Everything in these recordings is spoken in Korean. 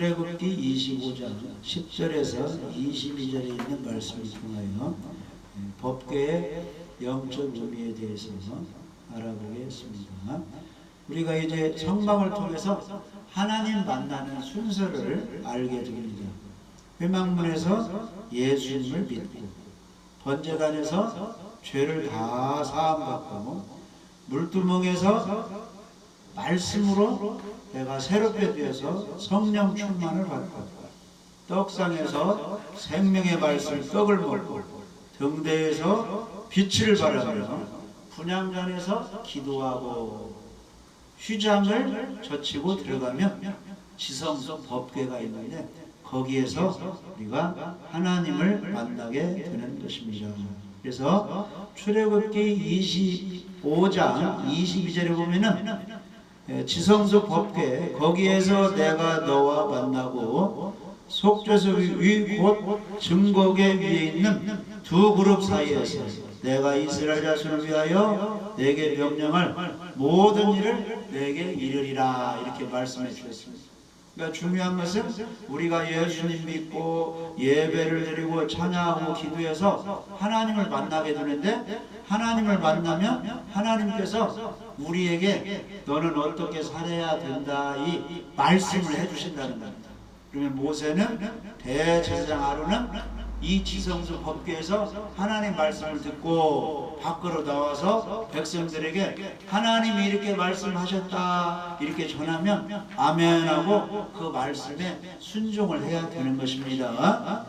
출애굽기 25장 10절에서 22절에 있는 말씀을 통하여 법궤의 영적 의미에 대해서 알아보겠습니다. 우리가 이제 성막을 통해서 하나님 만나는 순서를 알게 됩니다. 회막문에서 예수님을 믿고, 번제단에서 죄를 다 사함받고, 물두멍에서 말씀으로 내가 새롭게 되어서 성령 충만을 받고, 떡상에서 생명의 말씀 떡을 먹고, 등대에서 빛을 발하며, 분향전에서 기도하고, 휘장을 젖히고 들어가면 지성소 법궤가 있는데 거기에서 우리가 하나님을 만나게 되는 것입니다. 그래서 출애굽기 25장 22절에 보면은 지성소 법궤, 거기에서 내가 너와 만나고 속죄소 위 곧 증거궤 위에 있는 두 그룹 사이에서 내가 이스라엘 자손을 위하여 내게 명령할 모든 일을 내게 이르리라, 이렇게 말씀해 주셨습니다. 그러니까 중요한 것은 우리가 예수님 믿고 예배를 드리고 찬양하고 기도해서 하나님을 만나게 되는데, 하나님을 만나면 하나님께서 우리에게 너는 어떻게 살아야 된다, 이 말씀을 해주신다는 겁니다. 그러면 모세는, 대제사장 아론은 이 지성소 법궤에서 하나님 말씀을 듣고 밖으로 나와서 백성들에게 하나님이 이렇게 말씀하셨다 이렇게 전하면 아멘하고 그 말씀에 순종을 해야 되는 것입니다.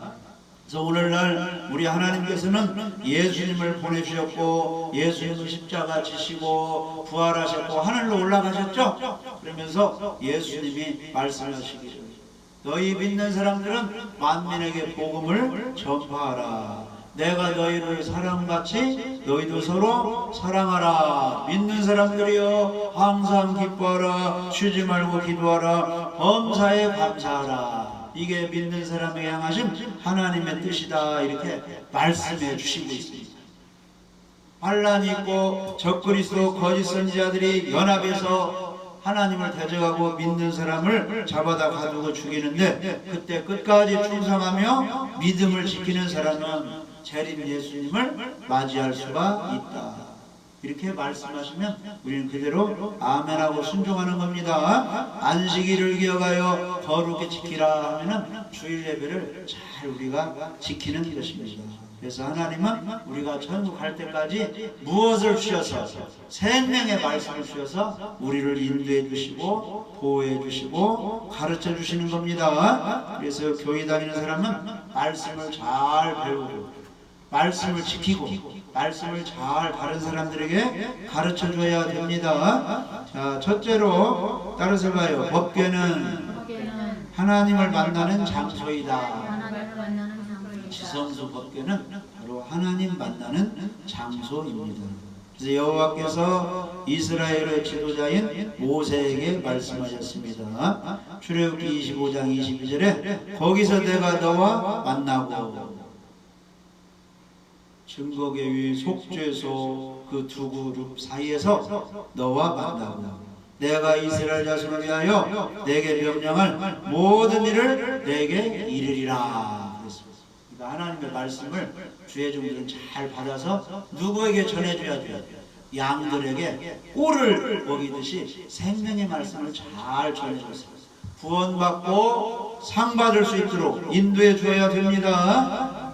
그래서 오늘날 우리 하나님께서는 예수님을 보내주셨고, 예수님은 십자가 지시고 부활하셨고 하늘로 올라가셨죠. 그러면서 예수님이 말씀하시기를, 너희 믿는 사람들은 만민에게 복음을 전파하라. 내가 너희를 사랑같이 너희도 서로 사랑하라. 믿는 사람들이여 항상 기뻐하라. 쉬지 말고 기도하라. 범사에 감사하라. 이게 믿는 사람에게 향하신 하나님의 뜻이다, 이렇게 말씀해 주시고 있습니다. 반란이 있고 적그리스도 거짓 선지자들이 연합해서 하나님을 대적하고 믿는 사람을 잡아다 가두고 죽이는데, 그때 끝까지 충성하며 믿음을 지키는 사람은 재림 예수님을 맞이할 수가 있다, 이렇게 말씀하시면 우리는 그대로 아멘하고 순종하는 겁니다. 안식일을 기억하여 거룩히 지키라 하면은 주일 예배를 잘 우리가 지키는 것입니다. 그래서 하나님은 우리가 천국 갈 때까지 무엇을 주셔서, 생명의 말씀을 주셔서 우리를 인도해 주시고 보호해 주시고 가르쳐 주시는 겁니다. 그래서 교회 다니는 사람은 말씀을 잘 배우고 말씀을 지키고 말씀을 잘 다른 사람들에게 가르쳐 줘야 됩니다. 자, 첫째로 따라서 봐요. 법궤는 하나님을 만나는 장소이다. 지성소 법궤는 바로 하나님 만나는 장소입니다. 그래서 여호와께서 이스라엘의 지도자인 모세에게 말씀하셨습니다. 출애굽기 25장 22절에 거기서 내가 너와 만나고 증거궤 위 속죄소 그 두 그룹 사이에서 너와 만나고 내가 이스라엘 자손을 위하여 내게 명령할 모든 일을 내게 이르리라. 하나님의 말씀을 주의 종들은 잘 받아서 누구에게 전해줘야 돼요? 양들에게 꿀을 먹이듯이 생명의 말씀을 잘 전해줬어요. 구원받고 상 받을 수 있도록 인도해 줘야 됩니다.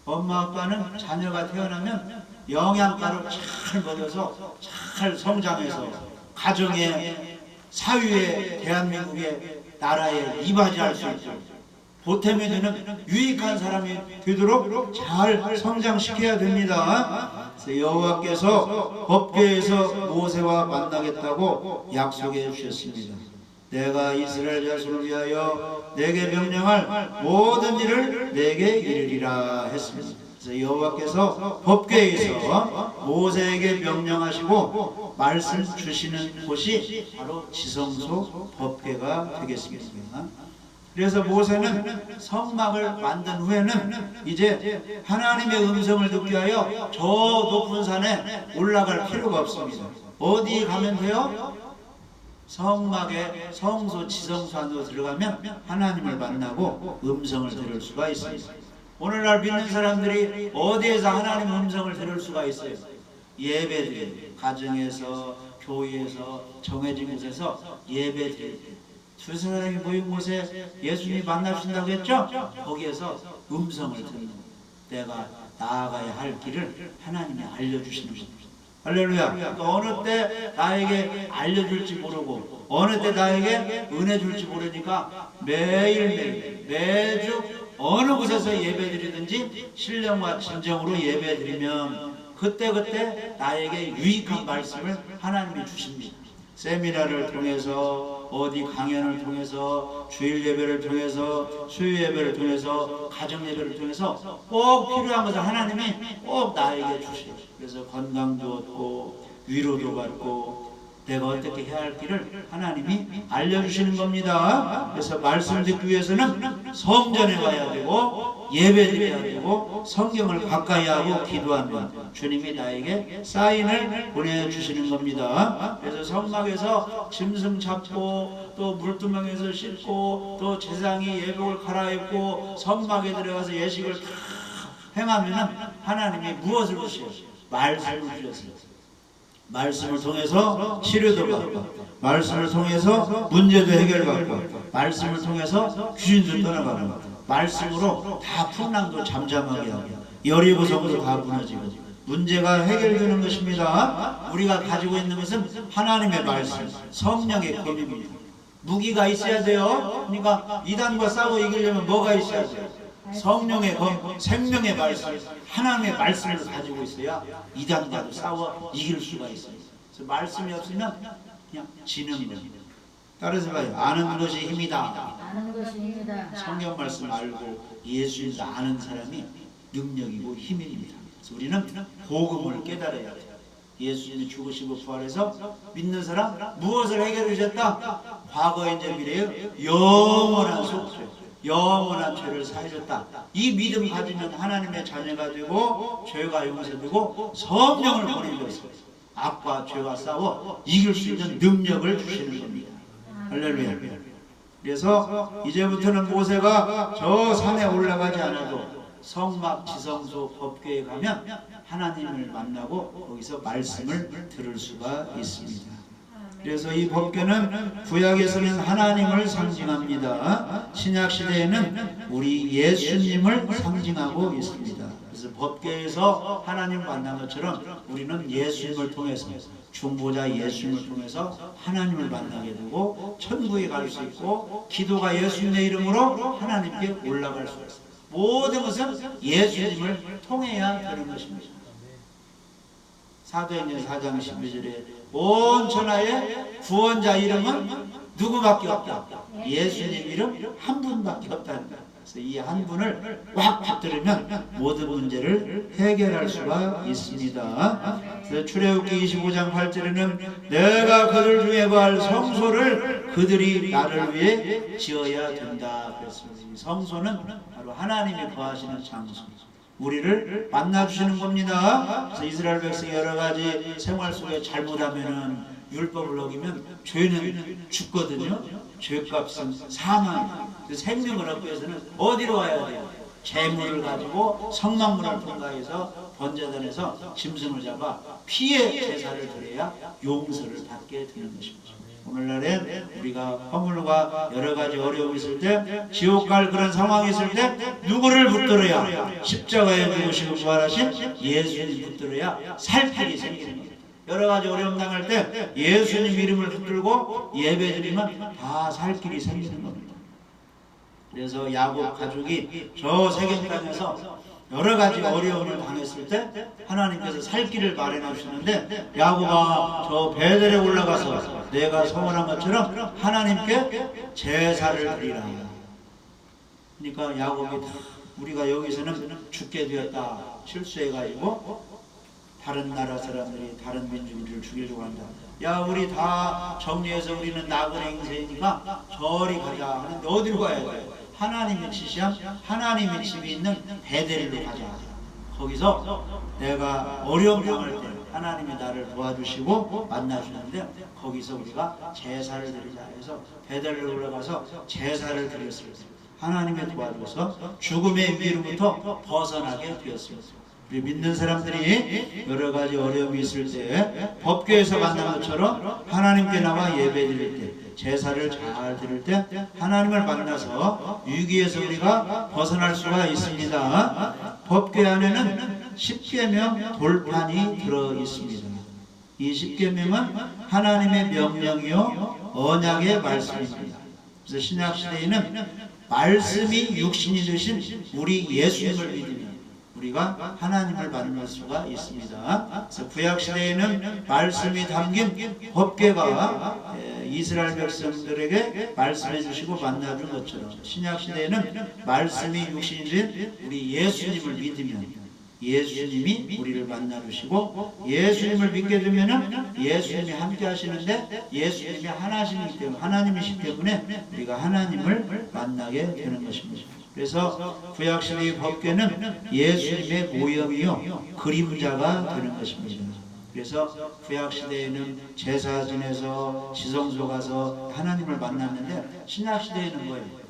엄마 아빠는 자녀가 태어나면 영양가를 잘 먹여서 잘 성장해서 가정에, 사회에, 대한민국의 나라에 이바지할 수 있도록 보탬이 되는 유익한 사람이 되도록 잘 성장시켜야 됩니다. 여호와께서 법궤에서 모세와 만나겠다고 약속해 주셨습니다. 내가 이스라엘 자손을 위하여 내게 명령할 모든 일을 내게 이르리라 했습니다. 그래서 여호와께서 법궤에서 모세에게 명령하시고 말씀 주시는 곳이 바로 지성소 법궤가 되겠습니다. 그래서 모세는 성막을 만든 후에는 이제 하나님의 음성을 듣기 위하여 저 높은 산에 올라갈 필요가 없습니다. 어디 가면 돼요? 성막에 성소 지성소 안으로 들어가면 하나님을 만나고 음성을 들을 수가 있습니다. 오늘날 믿는 사람들이 어디에서 하나님 음성을 들을 수가 있어요? 예배드려요. 가정에서, 교회에서, 정해진 곳에서 예배드려요. 두세 사람이 모인 곳에 예수님이 만나신다고 했죠? 거기에서 음성을 듣는 거예요. 내가 나아가야 할 길을 하나님이 알려주시는 겁니다. 할렐루야. 그러니까 어느 때 나에게 알려줄지 모르고 어느 때 나에게 은혜 줄지 모르니까 매일매일 매주 어느 곳에서 예배드리든지 신령과 진정으로 예배드리면 그때그때 나에게 유익한 말씀을 하나님이 주십니다. 세미나를 통해서, 어디 강연을 통해서, 주일 예배를 통해서, 수요 예배를 통해서, 가정 예배를 통해서 꼭 필요한 것을 하나님이 꼭 나에게 주셔요. 그래서 건강도 얻고 위로도 받고 내가 어떻게 해야 할 길을 하나님이 알려주시는 겁니다. 그래서 말씀 듣기 위해서는 성전에 가야 되고 예배드려야 되고 성경을 가까이 하고 기도하면 주님이 나에게 사인을 보내주시는 겁니다. 그래서 성막에서 짐승 잡고 또 물두멍에서 씻고 또 제사장이 예복을 갈아입고 성막에 들어가서 예식을 다 행하면 하나님이 무엇을 주셔요? 말씀을 주셨어요. 말씀을 통해서 치료도 받고 말씀을 통해서 문제도 해결받고 말씀을 통해서 귀신도 떠나가고 말씀으로 다 풍랑도 잠잠하게 하고 여리고성도 다 무너지고 문제가 해결되는 것입니다. 우리가 가지고 있는 것은 하나님의 말씀, 성령의 검입니다. 무기가 있어야 돼요. 그러니까 이단과 싸워 이기려면 뭐가 있어야 돼요? 성령의 검, 생명의 말씀, 하나님의 말씀을 가지고 있어야 이단과도 싸워 이길 수가 있어요. 그래서 말씀이 없으면 그냥 지는 겁니다. 따라서 봐요. 아는 것이 힘이다. 아는 것이 힘이다. 성경 말씀 알고 예수님을 아는 사람이 능력이고 힘입니다. 그래서 우리는 복음을 깨달아야 돼요. 예수님이 죽으시고 부활해서 믿는 사람 무엇을 해결해 주셨다? 과거의 이제 미래의 영원한 속죄. 영원한 죄를 사해줬다. 이 믿음 가지면 하나님의 자녀가 되고 죄가 용서되고 성령을 보내줘서 악과 죄와 싸워 이길 수 있는 능력을 주시는 겁니다. 할렐루야. 그래서 이제부터는 모세가 저 산에 올라가지 않아도 성막 지성소 법궤에 가면 하나님을 만나고 거기서 말씀을 들을 수가 있습니다. 그래서 이 법궤는 구약에서는 하나님을 상징합니다. 신약시대에는 우리 예수님을 상징하고 있습니다. 그래서 법궤에서 하나님 만난 것처럼 우리는 예수님을 통해서 중보자 예수님을 통해서 하나님을 만나게 되고 천국에 갈 수 있고 기도가 예수님의 이름으로 하나님께 올라갈 수 있습니다. 모든 것은 예수님을 통해야 되는 것입니다. 사도행전 4장 12절에 온 천하의 구원자 이름은 누구밖에 없다. 예수님 이름 한 분밖에 없다는 거예요. 그래서 이 한 분을 확 붙들으면 모든 문제를 해결할 수가 있습니다. 그래서 출애굽기 25장 8절에는 내가 그들 중에 거할 성소를 그들이 나를 위해 지어야 된다. 그랬습니다. 성소는 바로 하나님이 거하시는 장소. 우리를 만나주시는 겁니다. 그래서 이스라엘 백성이 여러 가지 생활 속에 잘못하면은 율법을 어기면 죄는 죽거든요. 죄값은 사망이에요. 생명을 얻기 위해서는 어디로 와야 돼요? 재물을 가지고 성막문을 통과해서 번제단에서 짐승을 잡아 피의 제사를 드려야 용서를 받게 되는 것입니다. 오늘날엔 우리가 허물과 여러 가지 어려움이 있을 때, 지옥 갈 그런 상황이 있을 때 누구를 붙들어야? 십자가에 죽으시고 부활하신 예수님 붙들어야 살 길이 생기는 겁니다. 여러 가지 어려움 당할 때 예수님 이름을 붙들고 예배드리면 다 살 길이 생기는 겁니다. 그래서 야곱 가족이 저 세겜 땅에서 여러 가지 어려움을 당했을 때 하나님께서 살 길을 마련해 주시는데, 야곱아 저 베델에 올라가서 내가 서원한 것처럼 하나님께 제사를 드리라. 그러니까 야곱이 다 우리가 여기서는 죽게 되었다 실수해가지고 다른 나라 사람들이 다른 민족들을 죽이려고 한다. 야 우리 다 정리해서 우리는 나그네 인생이니까 저리 가자 하는데 어디로 가야 돼? 하나님이 지시한 하나님의 집이 있는 베델로 가자. 거기서 내가 어려움 당할 때 하나님이 나를 도와주시고 만나주는데 거기서 우리가 제사를 드리자 해서 베델로 올라가서 제사를 드렸습니다. 하나님의 도와줘서 죽음의 위로부터 벗어나게 되었습니다. 우리 믿는 사람들이 여러 가지 어려움이 있을 때 법궤에서 만난 것처럼 하나님께 나와 예배 드릴 때 제사를 잘 드릴 때 하나님을 만나서 위기에서 우리가 벗어날 수가 있습니다. 법궤 안에는 십계명 돌판이 들어 있습니다. 이 십계명은 하나님의 명령이요 언약의 말씀입니다. 그래서 신약 시대에는 말씀이 육신이 되신 우리 예수님을 믿으면 우리가 하나님을 만날 수가 있습니다. 그래서 구약 시대에는 말씀이 담긴 법궤가 이스라엘 백성들에게 말씀해 주시고 만나준 것처럼 신약 시대에는 말씀이 육신이 된 우리 예수님을 믿으면 예수님이 우리를 만나주시고 예수님을 믿게 되면은 예수님이 함께 하시는데 예수님이 하나님이시기 때문에 우리가 하나님을 만나게 되는 것입니다. 그래서 구약시대의 법궤는 예수님의 모형이요 그림자가 되는 것입니다. 그래서 구약시대에는 제사 지내서 지성소 가서 하나님을 만났는데 신약시대에는 뭐예요?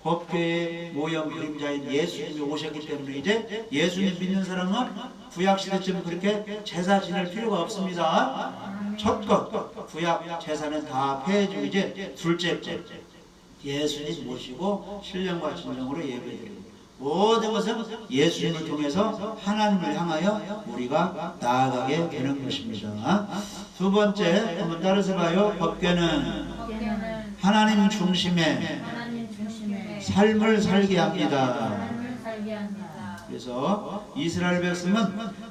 법궤의 모형 그림자인 예수님이 오셨기 때문에 이제 예수님 믿는 사람은 구약시대쯤 그렇게 제사 지낼 필요가 없습니다. 첫것 구약 제사는 다 폐해주고 이제 둘째 예수님 모시고 신령과 진정으로 예배드리고 모든 것은 예수님을 통해서 하나님을 향하여 우리가 나아가게 되는 것입니다. 두 번째 한번 따라서 봐요. 법궤는 하나님 중심의 삶을 살게 합니다. 그래서 이스라엘 백성은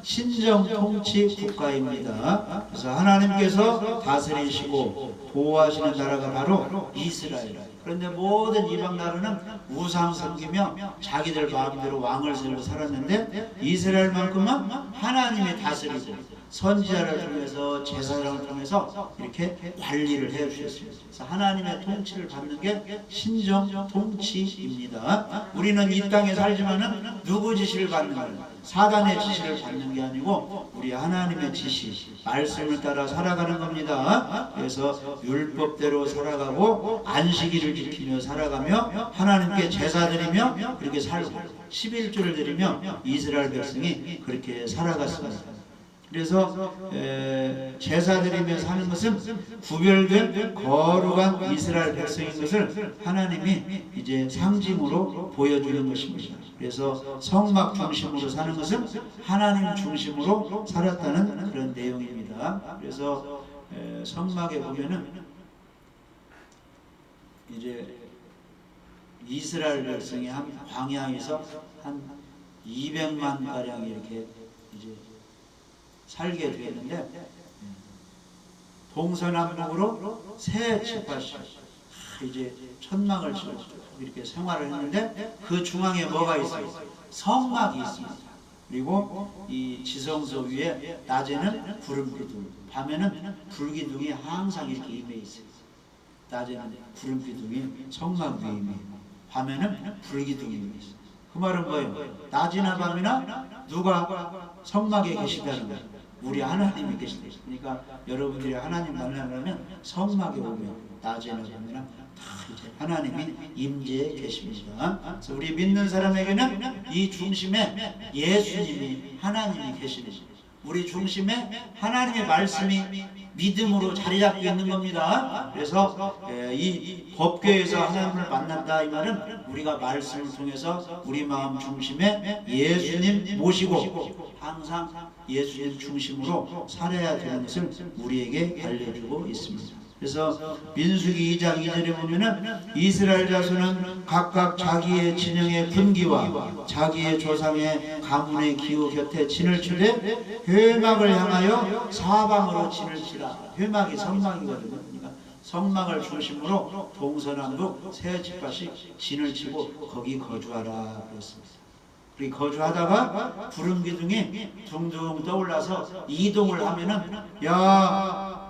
신정 통치 국가입니다. 그래서 하나님께서 다스리시고 보호하시는 나라가 바로 이스라엘. 그런데 모든 이방 나라는 우상 섬기며 자기들 마음대로 왕을 세우고 살았는데 이스라엘만큼은 하나님이 다스리고 선지자를 통해서 제사장을 통해서 이렇게 관리를 해 주셨습니다. 그래서 하나님의 통치를 받는 게 신정 통치입니다. 우리는 이 땅에 살지만은 누구 지시를 받는 거예요? 사단의 지시를 받는 게 아니고 우리 하나님의 지시, 말씀을 따라 살아가는 겁니다. 그래서 율법대로 살아가고 안식일을 지키며 살아가며 하나님께 제사 드리며 그렇게 살고 11조를 드리며 이스라엘 백성이 그렇게 살아갔습니다. 그래서 제사 드리며 사는 것은 구별된 거룩한 이스라엘 백성인 것을 하나님이 이제 상징으로 보여주는 것입니다. 그래서 성막 중심으로 사는 것은 하나님 중심으로 살았다는 그런 내용입니다. 그래서 성막에 보면은 이제 이스라엘 백성이 한 광야에서 한 200만 가량이 이렇게 이제 살게 되었는데 동서남북으로 세 지파씩 이제 천막을 치고 이렇게 생활을 했는데 그 중앙에 뭐가 있어요? 성막이 있습니다. 그리고 이 지성소 위에 낮에는 구름기둥, 밤에는 불기둥이 항상 이렇게 임해 있어요. 낮에는 구름기둥이 성막 위에 임해 있고 밤에는 불기둥이 임해 있어요. 그 말은 뭐예요? 낮이나 밤이나 누가 성막에 계시다는 거예요. 우리 하나님이 계시다. 그러니까 여러분들이 하나님 만나려면 성막에 오면 낮에나 밤이나 다 이제 하나님이 임재해 계십니다. 그래서 우리 믿는 사람에게는 이 중심에 예수님이 하나님이 계시는 우리 중심에 하나님의 말씀이 믿음으로 자리 잡고 있는 겁니다. 그래서 이 법궤에서 하나님을 만난다 이 말은 우리가 말씀을 통해서 우리 마음 중심에 예수님 모시고 항상 예수님 중심으로 살아야 되는 것을 우리에게 알려주고 있습니다. 그래서 민수기 2장 2절에 보면은 이스라엘 자손은 각각 자기의 진영의 분기와 자기의 조상의 가문의 기후 곁에 진을 치되 회막을 향하여 사방으로 진을 치라. 회막이 성막이거든요. 그러니까 성막을 중심으로 동서남북 세 지파씩 진을 치고 거기 거주하라 그랬습니다. 그리 거주하다가 구름 기둥이 둥둥 떠올라서 이동을 하면은 야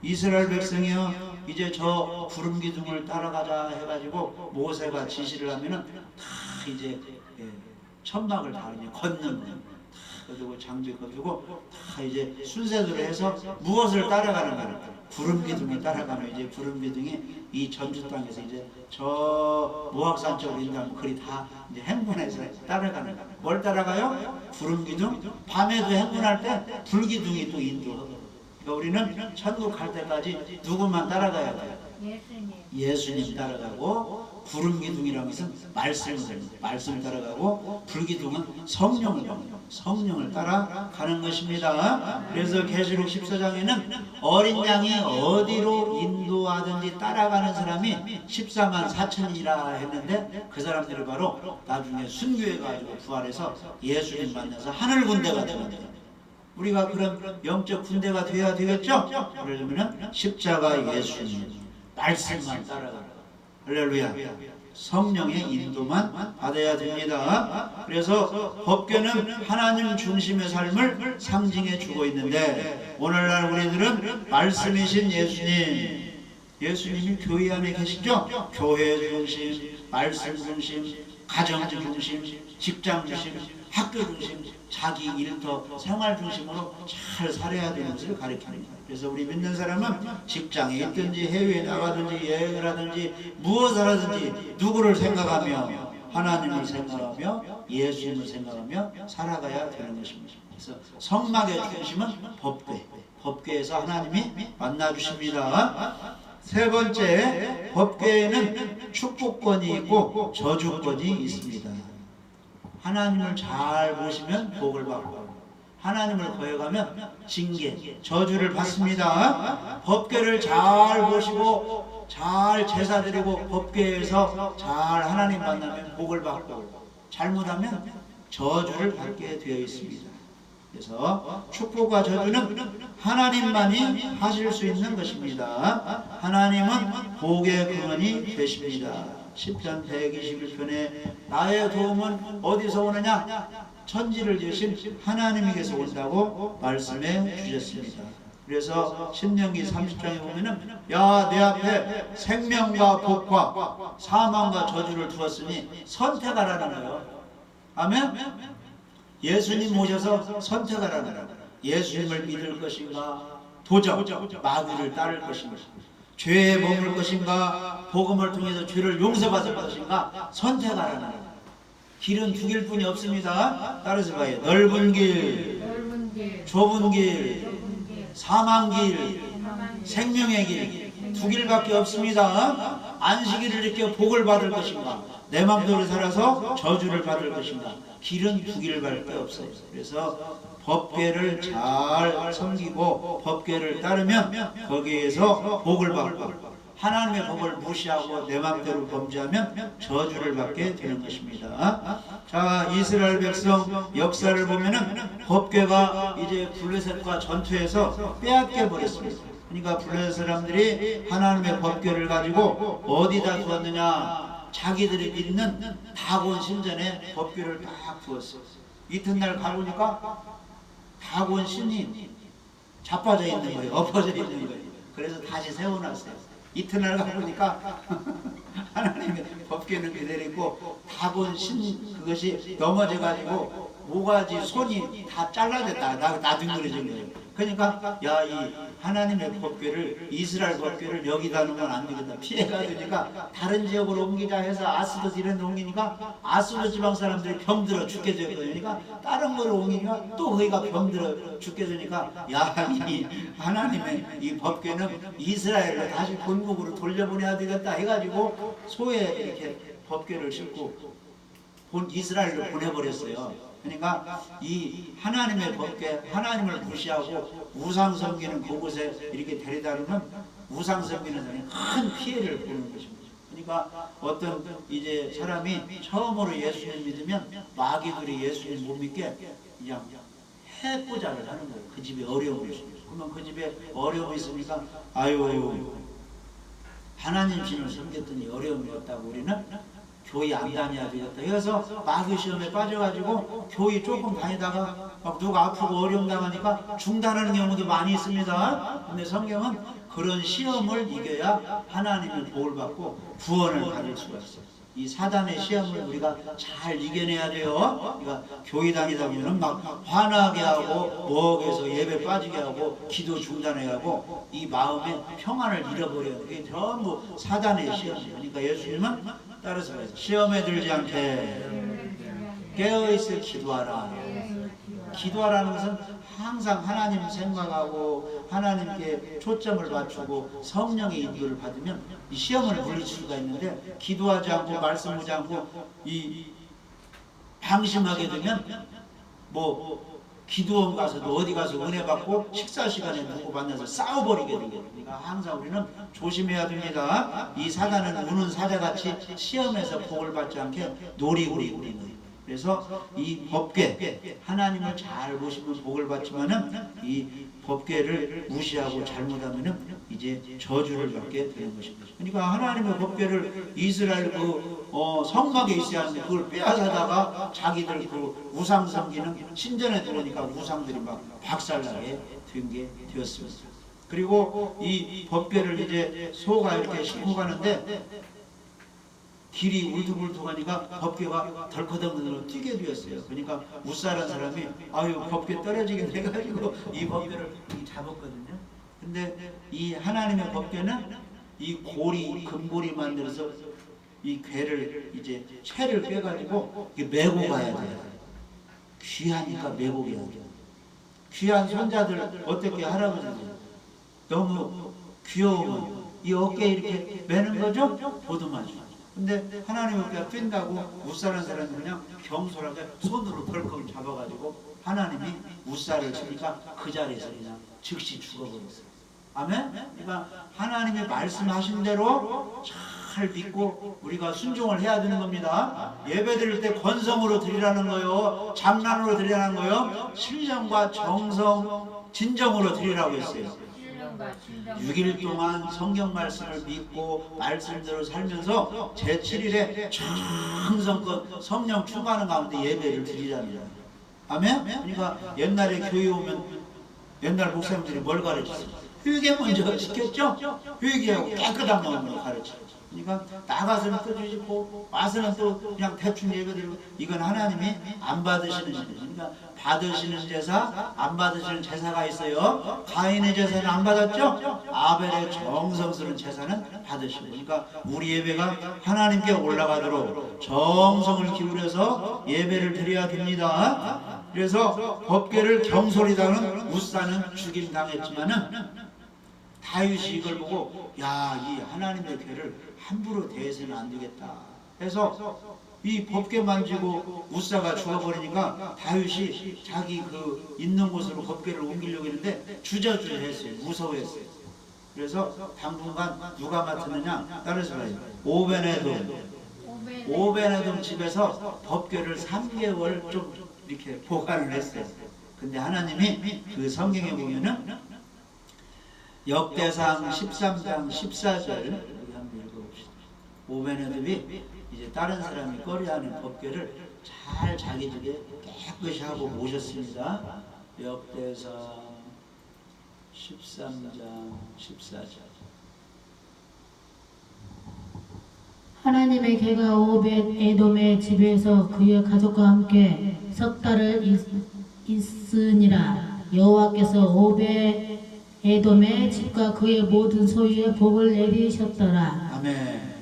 이스라엘 백성이여 이제 저 구름 기둥을 따라가자 해가지고 모세가 지시를 하면은 다 이제 천막을 다 이제 걷는 거예요. 거두고 장비 거두고 다 이제 순서대로 해서 무엇을 따라가는 거예요? 구름기둥을 따라가면 이제 구름기둥이 이 전주 땅에서 이제 저 모악산 쪽으로 인도하면 그리 다 이제 행군해서 따라가는 거예요. 뭘 따라가요? 구름기둥. 밤에도 행군할 때 불기둥이 또 인도하고. 그러니까 우리는 천국 갈 때까지 누구만 따라가야 돼요? 예수님 따라가고, 구름기둥이라는 것은 말씀을 따라가고, 불기둥은 성령을 따라가는 것입니다. 그래서 계시록 14장에는 어린 양이 어디로 인도하든지 따라가는 사람이 14만 4천이라 했는데, 그 사람들이 바로 나중에 순교해 가지고 부활해서 예수님 만나서 하늘 군대가 됩니다. 우리가 그런 영적 군대가 되어야 되겠죠? 그러려면 십자가 예수님 말씀만 따라가라. 할렐루야. 성령의 인도만 받아야 됩니다. 그래서 법궤는 하나님 중심의 삶을 상징해 주고 있는데, 오늘날 우리들은 말씀이신 예수님이 교회 안에 계시죠? 교회 중심, 말씀 중심, 가정 중심, 직장 중심, 학교 중심, 자기 일터 생활 중심으로 잘 살아야 되는 것을 가르칩니다. 그래서 우리 믿는 사람은 직장에 있든지 해외에 나가든지 여행을 하든지 무엇을 하든지 누구를 생각하며 하나님을 생각하며 예수님을 생각하며 살아가야 되는 것입니다. 그래서 성막의 중심은 법궤에서 하나님이 만나주십니다. 세 번째, 법궤에는 축복권이 있고 저주권이 있습니다. 하나님을 잘 보시면 복을 받고, 하나님을 거역하면 징계, 저주를 받습니다. 법궤를 잘 보시고 잘 제사 드리고 법궤에서 잘 하나님 만나면 복을 받고, 잘못하면 저주를 받게 되어 있습니다. 그래서 축복과 저주는 하나님만이 하실 수 있는 것입니다. 하나님은 복의 근원이 되십니다. 시편 121편에 나의 도움은 어디서 오느냐? 천지를 지으신 하나님에게서 온다고 말씀해 주셨습니다. 그래서 신명기 30장에 보면은 야, 내 앞에 생명과 복과 사망과 저주를 두었으니 선택하라는 거예요. 아멘? 예수님 모셔서 선택하라는 거예요. 예수님을 믿을 것인가, 도적 마귀를 따를 것인가, 죄에 머물 것인가, 복음을 통해서 죄를 용서받을 것인가, 선택하라는 거예요. 길은 두 길뿐이 없습니다. 따라서 봐요. 넓은 길, 좁은 길, 사망길, 생명의 길, 두 길밖에 없습니다. 안식일을 지켜 복을 받을 것인가, 내 마음대로 살아서 저주를 받을 것인가, 길은 두 길밖에 없어요. 그래서 법궤를 잘 섬기고 법궤를 따르면 거기에서 복을 받고, 하나님의 법을 무시하고 내 마음대로 범죄하면 저주를 받게 되는 것입니다. 자, 이스라엘 백성 역사를 보면은 법궤가 이제 블레셋과 전투에서 빼앗겨 버렸습니다. 그러니까 블레셋 사람들이 하나님의 법궤를 가지고 어디다 두었느냐? 자기들이 믿는 다곤 신전에 법궤를 딱 두었어요. 이튿날 가보니까 다곤 신이 자빠져 있는 거예요. 엎어져 있는 거예요. 그래서 다시 세워놨어요. 이튿날 가보니까 하나님의 법궤는 그대로 있고 다곤 신 그것이 넘어져가지고 모가지 손이 다 잘라졌다. 나둥그러진 거예요. 그러니까 야, 이 하나님의 법궤를, 이스라엘 법궤를 여기다 놓으면 안 되겠다. 피해가 되니까 다른 지역으로 옮기자 해서 아스돗 이런 데 옮기니까 아스돗 지방 사람들이 병들어 죽게 되니까 다른 거로 옮기니까 또 거기가 병들어 죽게 되니까 야, 이 하나님의 이 법궤는 이스라엘로 다시 본국으로 돌려보내야 되겠다 해가지고 소에 이렇게 법궤를 싣고 이스라엘로 보내버렸어요. 그러니까 이 하나님의 법궤, 하나님을 무시하고 우상 섬기는 그곳에 이렇게 데려다 놓으면 우상 섬기는 사람이 큰 피해를 보는 것입니다. 그러니까 어떤 이제 사람이 처음으로 예수님 믿으면 마귀들이 예수님 못 믿게 그냥 해코자를 하는 거예요. 그 집에 어려움이 있습니다. 그러면 그 집에 어려움이 있으니까 아유, 하나님 신을 섬겼더니 어려움이 없다고 우리는 교회 안 다녀야 되겠다. 그래서 마귀 시험에 빠져가지고 교회 조금 다니다가 막 누가 아프고 어려움 당하니까 중단하는 경우도 많이 있습니다. 근데 성경은 그런 시험을 이겨야 하나님의 복을 받고 구원을 받을 수가 있어요. 이 사단의 시험을 우리가 잘 이겨내야 돼요. 우리가 교회 다니다 보면 막 화나게 하고 먹에서 예배 빠지게 하고 기도 중단해 하고 이 마음의 평안을 잃어버려요. 이게 전부 사단의 시험이에요. 그러니까 예수님은 따라서 시험에 들지 않게 깨어있을 기도하라. 기도하라는 것은 항상 하나님 생각하고 하나님께 초점을 맞추고 성령의 인도를 받으면 이 시험을 물리칠 수가 있는데, 기도하지 않고 말씀하지 않고 이 방심하게 되면 뭐 기도원 가서도 어디 가서 은혜 받고 식사 시간에 누구 만나서 싸워버리게 되거든요. 그러니까 항상 우리는 조심해야 됩니다. 이 사단은 우는 사자같이 시험에서 복을 받지 않게 노리고 있는 거예요. 그래서 이 법궤, 하나님을 잘 보시면 복을 받지만은 이 법궤를 무시하고 잘못하면은 이제 저주를 받게 되는 것입니다. 그러니까 하나님의 법궤를 이스라엘 성막에 있어야 하는데 그걸 빼앗아다가 자기들 그 우상 섬기는 신전에 들어오니까 우상들이 막 박살나게 된 게 되었습니다. 그리고 이 법궤를 이제 소가 이렇게 싣고 가는데 길이 울퉁불퉁하니까 법궤가 덜커덩 뛰게 되었어요. 그러니까 우살한 사람이 아유 법궤 떨어지게 돼가지고 이 법궤를 잡았거든요. 근데 이 하나님의 법궤는 이 고리, 금고리 만들어서 이 궤를 이제 채를 빼가지고 메고 가야 돼요. 귀하니까 메고 가야 돼요. 귀한 손자들 어떻게 할아버지들 너무 귀여우면 이 어깨에 이렇게 매는 거죠? 보듬어줘. 근데 하나님의 뼈 뛴다고 우살한 사람이 그냥 경솔하게 손으로 덜컥 잡아가지고 하나님이 우살을 치니까 그 자리에서 그냥 즉시 죽어버렸어요. 아멘? 그러니까 하나님이 말씀하신 대로 잘 믿고 우리가 순종을 해야 되는 겁니다. 예배 드릴 때 권성으로 드리라는 거요, 장난으로 드리라는 거요, 신령과 정성, 진정으로 드리라고 했어요. 6일 동안 성경 말씀을 믿고 말씀대로 살면서 제7일에 정성껏 성령 충만한 가운데 예배를 드리랍니다. 아멘? 그러니까 옛날에 교회 오면 옛날 목사님들이 뭘 가르쳤어요? 회개 먼저 시켰죠? 회개하고 깨끗한 마음으로 가르쳐요. 그러니까 나가서는 또 주시고 와서는 또 그냥 대충 예배드리고, 이건 하나님이 안 받으시는 제사. 그러니까 받으시는 제사, 안 받으시는 제사가 있어요. 가인의 제사는 안 받았죠? 아벨의 정성스러운 제사는 받으시고. 그러니까 우리 예배가 하나님께 올라가도록 정성을 기울여서 예배를 드려야 됩니다. 그래서 법궤를 경솔히 다룬 우사는 죽임 당했지만은 다윗이 이걸 보고 야, 이 하나님의 궤를 함부로 대해서는 안 되겠다 해서 이 법궤 만지고 우사가 죽어버리니까 다윗이 자기 그 있는 곳으로 법궤를 옮기려고 했는데 주저주저했어요. 무서워했어요. 그래서 당분간 누가 맡았느냐? 따라서 봐요. 오벤에돔 집에서 법궤를 3개월 좀 이렇게 보관을 했어요. 근데 하나님이 그 성경에 보면은 역대상 13장 14절 여기 한번 읽어봅시다. 오벤에돔이 이제 다른 사람이 꺼려하는 법궤를 잘 자기 집에 깨끗이 하고 모셨습니다. 역대상 13장 14절. 하나님의 궤가 오벳에돔의 집에서 그의 가족과 함께 석 달을 있으니라. 여호와께서 오벳에돔의 집과 그의 모든 소유에 복을 내리셨더라. 아멘.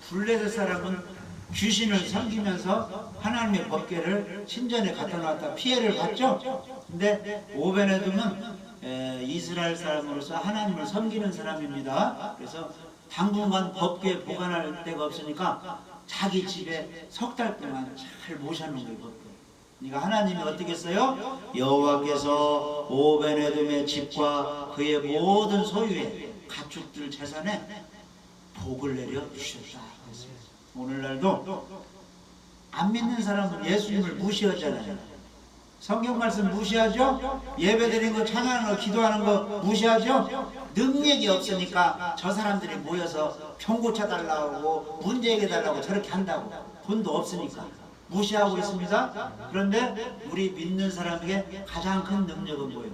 블레셋 사람은 귀신을 섬기면서 하나님의 법궤를 신전에 갖다 놨다 피해를 봤죠. 근데 오벤에돔은 이스라엘 사람으로서 하나님을 섬기는 사람입니다. 그래서 당분간 법궤 보관할 데가 없으니까 자기 집에 석 달 동안 잘 모셔놓은 거예요. 그러니까 하나님이 어떻게 했어요? 여호와께서 오벤에돔의 집과 그의 모든 소유에 가축들 재산에 복을 내려 주셨다. 오늘날도 안 믿는 사람은 예수님을 무시하잖아요. 성경 말씀 무시하죠? 예배 드리는 거, 찬양하는 거, 기도하는 거 무시하죠? 능력이 없으니까 저 사람들이 모여서 경고차 달라고 문제 해결 달라고 저렇게 한다고. 돈도 없으니까 무시하고 있습니다. 그런데 우리 믿는 사람에게 가장 큰 능력은 뭐예요?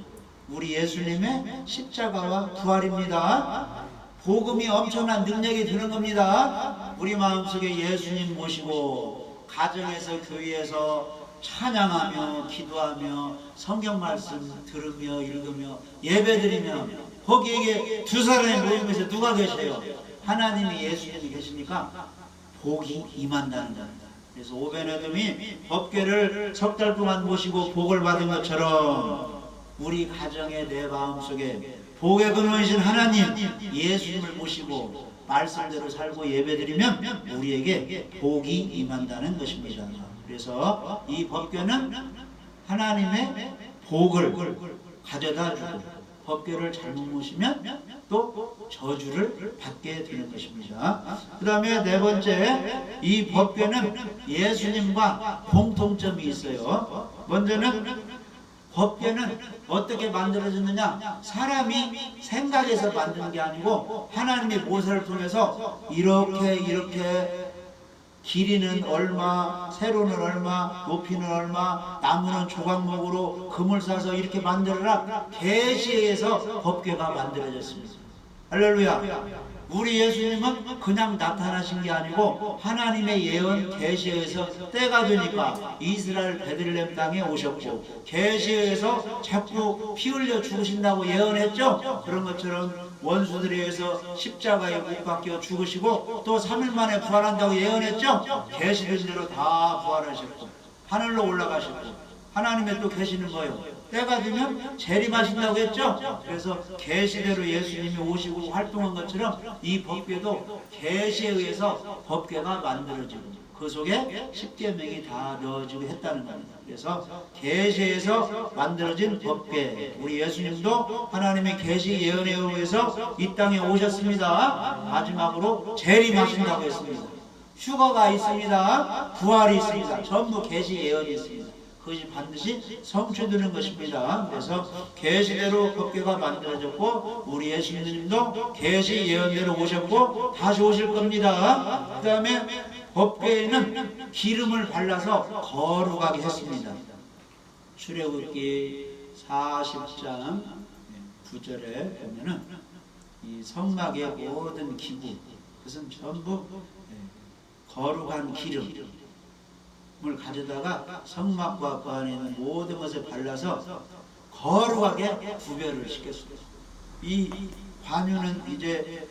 우리 예수님의 십자가와 부활입니다. 복음이 엄청난 능력이 드는 겁니다. 우리 마음속에 예수님 모시고 가정에서 교회에서 찬양하며 기도하며 성경 말씀 들으며 읽으며 예배드리며 거기에 두 사람이 모임에서 누가 계세요? 하나님이 예수님이 계시니까 복이 임한다는 겁니다. 그래서 오베네돔이 법궤를 석 달 동안 모시고 복을 받은 것처럼 우리 가정의 내 마음속에 복의 근원이신 하나님 예수님을 모시고 말씀대로 살고 예배드리면 우리에게 복이 임한다는 것입니다. 그래서 이 법궤는 하나님의 복을 가져다 주고 법궤를 잘못 모시면 또 저주를 받게 되는 것입니다. 그 다음에 네 번째, 이 법궤는 예수님과 공통점이 있어요. 먼저는 법궤는 어떻게 만들어졌느냐? 사람이 생각해서 만드는 게 아니고 하나님의 모세를 통해서 이렇게 길이는 얼마, 세로는 얼마, 높이는 얼마, 나무는 조각목으로 금을 싸서 이렇게 만들어라 계시에서 법궤가 만들어졌습니다. 할렐루야. 우리 예수님은 그냥 나타나신 게 아니고 하나님의 예언 계시에서 때가 되니까 이스라엘 베들레헴 땅에 오셨고 계시에서 자꾸 피 흘려 죽으신다고 예언했죠. 그런 것처럼 원수들에 의해서 십자가에 못 박혀 죽으시고 또 3일 만에 부활한다고 예언했죠. 계시된 대로 다 부활하셨고 하늘로 올라가셨고 하나님의 또 계시는 거예요. 때가 되면 재림하신다고 했죠. 그래서 계시대로 예수님이 오시고 활동한 것처럼 이 법궤도 계시에 의해서 법궤가 만들어지고 그 속에 십계명이 다 넣어지고 했다는 겁니다. 그래서 계시에서 만들어진 법궤, 우리 예수님도 하나님의 계시 예언에 의해서 이 땅에 오셨습니다. 마지막으로 재림하신다고 했습니다. 휴거가 있습니다. 부활이 있습니다. 전부 계시 예언이 있습니다. 그것이 반드시 성취되는 것입니다. 그래서 계시대로 법궤가 만들어졌고 우리 예수님도 계시 예언대로 오셨고 다시 오실 겁니다. 그 다음에 법궤에는 기름을 발라서 거룩하게 했습니다. 출애굽기 40장 9절에 보면은 이 성막의 모든 기구 그것은 전부 거룩한 기름 을 가져다가 성막과 그 안에 있는 모든 것을 발라서 거룩하게 구별을 시켰습니다. 이 관유는 이제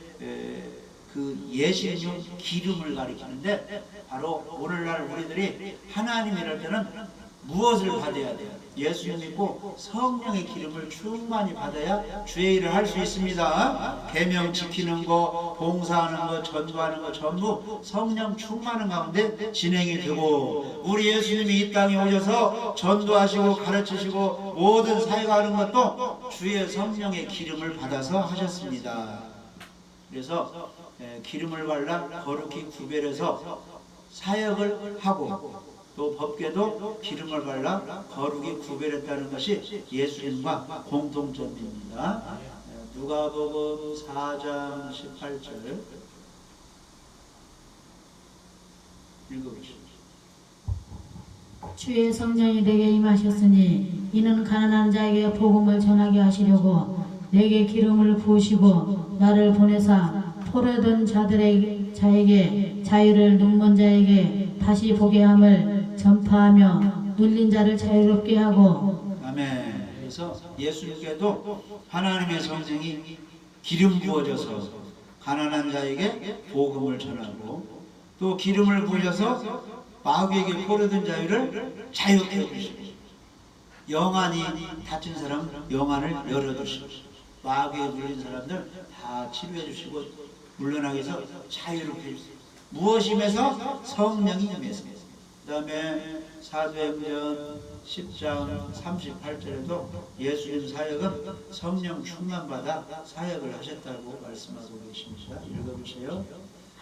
그 예식용 기름을 가리키는데 바로 오늘날 우리들이 하나님 이럴 때는 무엇을 받아야 돼요? 예수님 믿고 성령의 기름을 충만히 받아야 주의 일을 할 수 있습니다. 계명 지키는 거, 봉사하는 거, 전도하는 거 전부 성령 충만한 가운데 진행이 되고 우리 예수님이 이 땅에 오셔서 전도하시고 가르치시고 모든 사역하는 것도 주의 성령의 기름을 받아서 하셨습니다. 그래서 기름을 발라 거룩히 구별해서 사역을 하고 또 법궤도 기름을 발라 거룩히 구별했다는 것이 예수님과 공통점입니다. 누가복음 4장 18절 읽어보시죠. 주의 성령이 내게 임하셨으니 이는 가난한 자에게 복음을 전하게 하시려고 내게 기름을 부으시고 나를 보내사 포로된 자에게 자유를 눈먼 자에게 다시 보게 함을 전파하며 눌린 자를 자유롭게 하고. 아멘. 그래서 예수님께도 하나님의 성령이 기름 부어져서 가난한 자에게 복음을 전하고 또 기름을 부으셔서 마귀에게 포로된 자유를 자유케 해주시고 영안이 다친 사람 영안을 열어주시고 마귀에 물린 사람들 다 치료해 주시고 물러나게 해서 자유롭게 해주세요. 무엇임에서? 성령이 임해서. 그 다음에 사도행전 10장 38절에도 예수님 사역은 성령 충만받아 사역을 하셨다고 말씀하고 계십니다. 읽어주세요.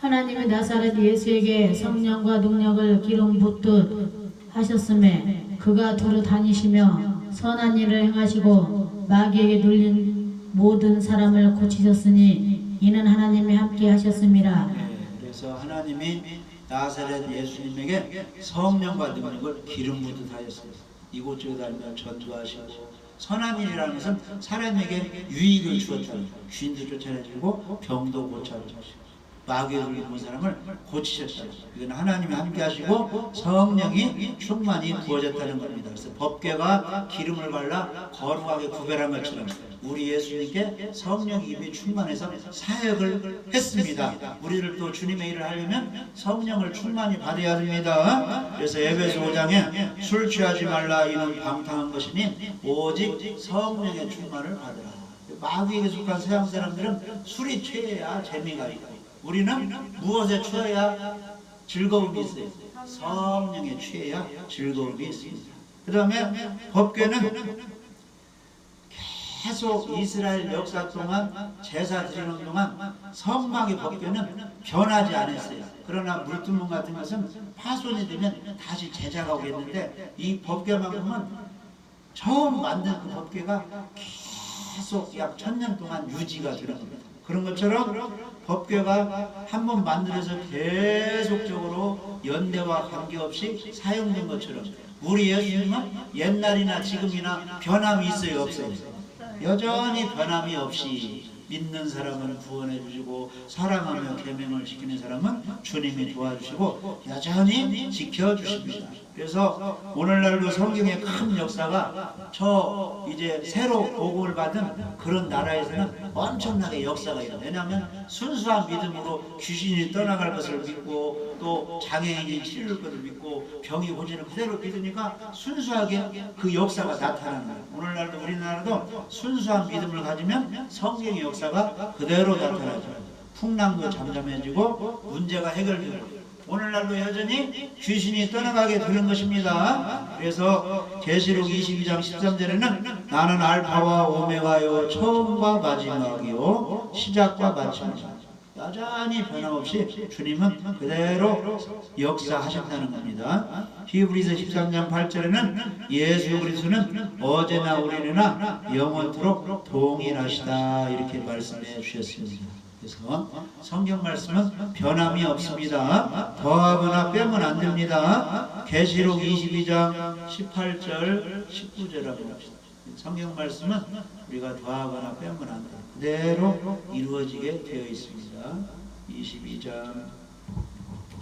하나님의 나사렛 예수에게 성령과 능력을 기름 붓듯 하셨음에 그가 두루 다니시며 선한 일을 행하시고 마귀에게 눌린 모든 사람을 고치셨으니 이는 하나님이 함께 하셨습니다. 그래서 하나님이 나사렛 예수님에게 성령과 능력을 기름 붓듯 하셨습니다. 이곳저곳 다니며 전도하시고 선한 일이라는 것은 사람에게 유익을 주었다는 거예요. 귀인도 쫓아내주고 병도 고쳐주시고 마귀에 걸린 사람을 고치셨다. 이건 하나님이 함께 하시고 성령이 충만히 부어졌다는 겁니다. 그래서 법궤가 기름을 발라 거룩하게 구별한 것처럼 우리 예수님께 성령이 이미 충만해서 사역을 했습니다. 우리를 또 주님의 일을 하려면 성령을 충만히 받아야 됩니다. 그래서 에베소 5장에 술 취하지 말라 이는 방탕한 것이니 오직 성령의 충만을 받으라. 마귀에게 속한 서양 사람들은 술이 취해야 재미가 있고 우리는 무엇에 취해야 즐거움이 있어요? 성령에 취해야 즐거움이 있습니다. 그 다음에 법궤는 계속 이스라엘 역사 동안 제사 드리는 동안 성막의 법궤는 변하지 않았어요. 그러나 물두멍 같은 것은 파손이 되면 다시 제자가 오겠는데 이 법궤만큼은 처음 만든 그 법궤가 계속 약 1000년 동안 유지가 되는 겁니다. 그런 것처럼 법궤가 한번 만들어서 계속적으로 연대와 관계없이 사용된 것처럼 우리 예수님은 옛날이나 지금이나 변함이 있어요, 없어요? 여전히 변함이 없이 믿는 사람은 구원해 주시고 사랑하며 계명을 지키는 사람은 주님이 도와주시고 여전히 지켜주십니다. 그래서 오늘날도 성경의 큰 역사가 저 이제 새로 복음을 받은 그런 나라에서는 엄청나게 역사가 있어요. 왜냐하면 순수한 믿음으로 귀신이 떠나갈 것을 믿고 또 장애인이 치료될 것을 믿고 병이 고치는 그대로 믿으니까 순수하게 그 역사가 나타나는 거예요. 오늘날도 우리나라도 순수한 믿음을 가지면 성경의 역사가 그대로 나타나죠. 풍랑도 잠잠해지고 문제가 해결되고 오늘날도 여전히 귀신이 떠나가게 되는 것입니다. 그래서 계시록 22장 13절에는 나는 알파와 오메가요 처음과 마지막이요 시작과 마침이다. 여전히 변함없이 주님은 그대로 역사하신다는 겁니다. 히브리서 13장 8절에는 예수 그리스도는 어제나 오늘이나 영원토록 동일하시다 이렇게 말씀해 주셨습니다. 그래서 성경 말씀은 변함이 없습니다. 더하거나 빼면 안 됩니다. 계시록 22장 18절 19절하고 합시다. 성경 말씀은 우리가 더하거나 빼면 안 돼요. 그대로 이루어지게 되어 있습니다. 22장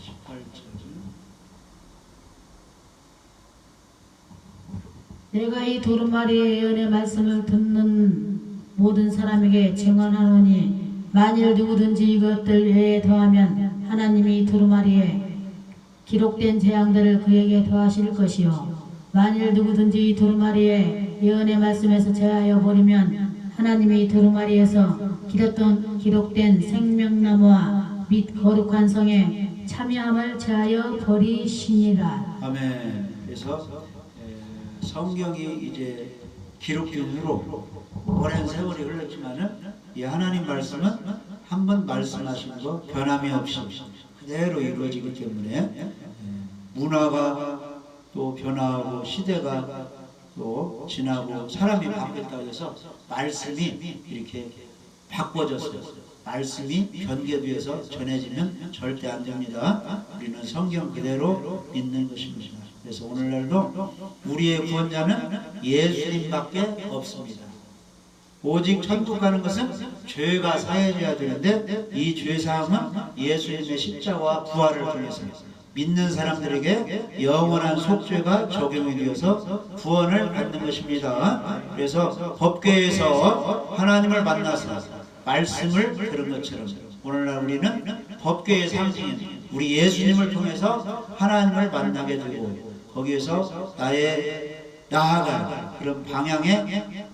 18절 내가 이 두루마리의 예언의 말씀을 듣는 모든 사람에게 증언하노니 만일 누구든지 이것들 외에 더하면 하나님이 두루마리에 기록된 재앙들을 그에게 더하실 것이요 만일 누구든지 이 두루마리의 예언의 말씀에서 제하여 버리면 하나님이 두루마리에서 기록된 생명나무와 및 거룩한 성에 참여함을 제하여 버리시니라. 아멘. 그래서 성경이 이제 기록된 후로 오랜 세월이 흘렀지만은 이 하나님 말씀은 한번 말씀하신 거 변함이 없이 그대로 이루어지기 때문에 문화가 또 변화하고 시대가 또 지나고 사람이 바뀌었다고 해서 말씀이 이렇게 바꿔졌어요. 말씀이 변개돼서 전해지면 절대 안 됩니다. 우리는 성경 그대로 믿는 것입니다. 그래서 오늘날도 우리의 구원자는 예수님밖에 없습니다. 오직 천국 가는 것은 죄가 사해져야 되는데 이 죄사함은 예수님의 십자가와 부활을 통해서 믿는 사람들에게 영원한 속죄가 적용이 되어서 구원을 받는 것입니다. 그래서 법궤에서 하나님을 만나서 말씀을 들은 것처럼 오늘날 우리는 법궤의 상징인 우리 예수님을 통해서 하나님을 만나게 되고 거기에서 나아갈 그런 방향의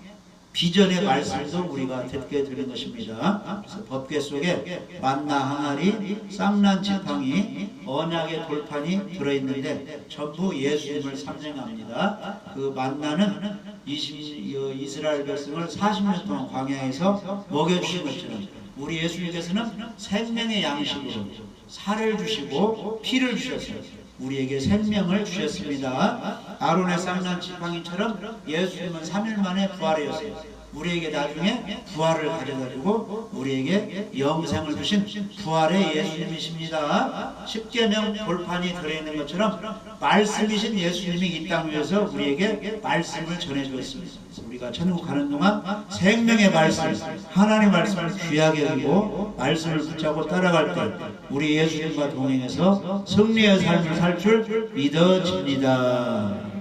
비전의 말씀도 우리가 듣게 되는 것입니다. 그래서 법궤 속에 만나 항아리, 쌍난 지팡이, 언약의 돌판이 들어있는데 전부 예수님을 상징합니다. 그 만나는 이스라엘 백성을 40년 동안 광야에서 먹여주신 것처럼 우리 예수님께서는 생명의 양식으로 살을 주시고 피를 주셨어요. 우리에게 생명을 주셨습니다. 아론의 쌍난 지팡이처럼 예수님은 3일 만에 부활하셨어요. 우리에게 나중에 부활을 가져다주고 우리에게 영생을 주신 부활의 예수님이십니다. 십계명 돌판이 들어있는 것처럼 말씀이신 예수님이 이 땅 위에서 우리에게 말씀을 전해주었습니다. 그래서 우리가 천국 가는 동안 생명의 말씀, 하나님의 말씀을 귀하게 여기고 말씀을 붙잡고 따라갈 때 우리 예수님과 동행해서 승리의 삶을 살 줄 믿어집니다.